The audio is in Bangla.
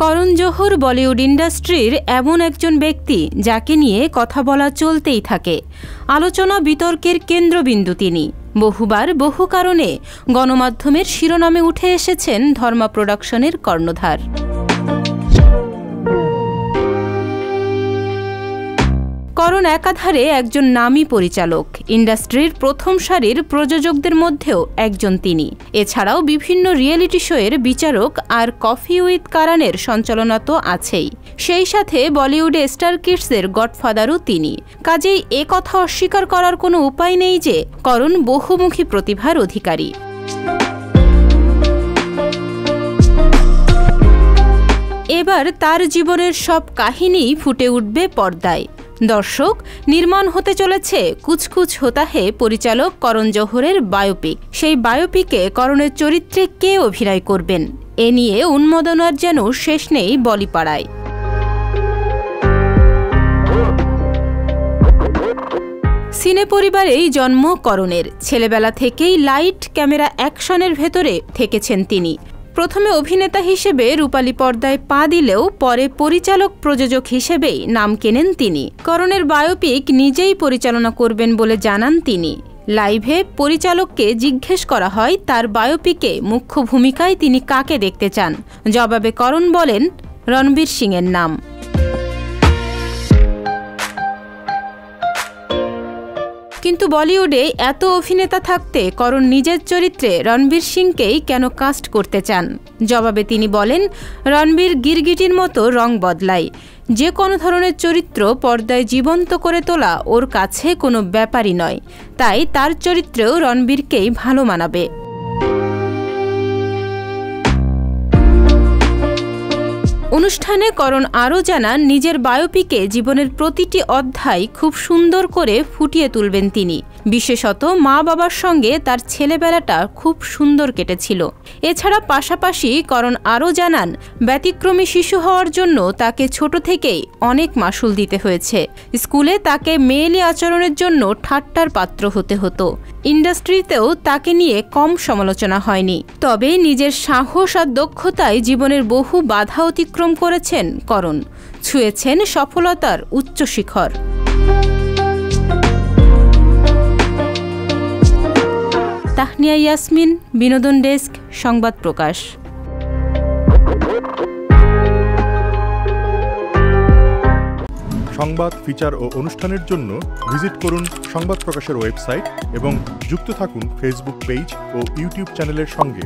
করণ জোহর বলিউড ইন্ডাস্ট্রির এমন একজন ব্যক্তি যাকে নিয়ে কথা বলা চলতেই থাকে। আলোচনা বিতর্কের কেন্দ্রবিন্দু তিনি। বহুবার বহু কারণে গণমাধ্যমের শিরোনামে উঠে এসেছেন ধর্মা প্রোডাকশনের কর্ণধার। করণ একাধারে একজন নামী পরিচালক, ইন্ডাস্ট্রির প্রথম সারির প্রযোজকদের মধ্যেও একজন তিনি। এছাড়াও বিভিন্ন রিয়েলিটি শোয়ের বিচারক আর কফি উইথ কারানের সঞ্চালনা তো আছেই। সেই সাথে বলিউডে স্টার কিডসের গডফাদারও তিনি। কাজেই এ কথা অস্বীকার করার কোনো উপায় নেই যে করণ বহুমুখী প্রতিভার অধিকারী। এবার তার জীবনের সব কাহিনীই ফুটে উঠবে পর্দায়। দর্শক, নির্মাণ হতে চলেছে কুছ কুছ হোতা হে পরিচালক করণ জোহরের বায়োপিক। সেই বায়োপিকে করণের চরিত্রে কে অভিনয় করবেন এ নিয়ে উন্মাদনার যেন শেষ নেই বলিপাড়ায়। সিনে পরিবারেই জন্ম করণের। ছেলেবেলা থেকেই লাইট ক্যামেরা অ্যাকশনের ভেতরে থেকেছেন তিনি। প্রথমে অভিনেতা হিসেবে রূপালী পর্দায় পা দিলেও পরে পরিচালক প্রযোজক হিসেবেই নাম কেনেন তিনি। করণের বায়োপিক নিজেই পরিচালনা করবেন বলে জানান তিনি। লাইভে পরিচালককে জিজ্ঞেস করা হয় তার বায়োপিকে মুখ্য ভূমিকায় তিনি কাকে দেখতে চান। জবাবে করণ বলেন রণবীর সিংয়ের নাম। কিন্তু বলিউডে এত অভিনেতা থাকতে করণ নিজের চরিত্রে রণবীর সিংকেই কেন কাস্ট করতে চান? জবাবে তিনি বলেন, রণবীর গিরগিটির মতো রং বদলায়। যে কোনো ধরনের চরিত্র পর্দায় জীবন্ত করে তোলা ওর কাছে কোনো ব্যাপারই নয়। তাই তার চরিত্রেও রণবীরকেই ভালো মানাবে। অনুষ্ঠানে করণ আরও জানান, নিজের বায়োপিকে জীবনের প্রতিটি অধ্যায় খুব সুন্দর করে ফুটিয়ে তুলবেন তিনি। বিশেষত মা বাবার সঙ্গে তার ছেলেবেলাটা খুব সুন্দর কেটেছিল। এছাড়া পাশাপাশি করণ আরও জানান, ব্যতিক্রমী শিশু হওয়ার জন্য তাকে ছোট থেকেই অনেক মাশুল দিতে হয়েছে। স্কুলে তাকে মেয়েলি আচরণের জন্য ঠাট্টার পাত্র হতে হতো। ইন্ডাস্ট্রিতেও তাকে নিয়ে কম সমালোচনা হয়নি। তবে নিজের সাহস আর দক্ষতায় জীবনের বহু বাধা অতিক্রম করেছেন করণ। ছুঁয়েছেন সফলতার উচ্চ শিখর। তাহনিয়া ইয়াসমিন, বিনোদন ডেস্ক, সংবাদ প্রকাশ। সংবাদ, ফিচার ও অনুষ্ঠানের জন্য ভিজিট করুন সংবাদ প্রকাশের ওয়েবসাইট এবং যুক্ত থাকুন ফেসবুক পেজ ও ইউটিউব চ্যানেলের সঙ্গে।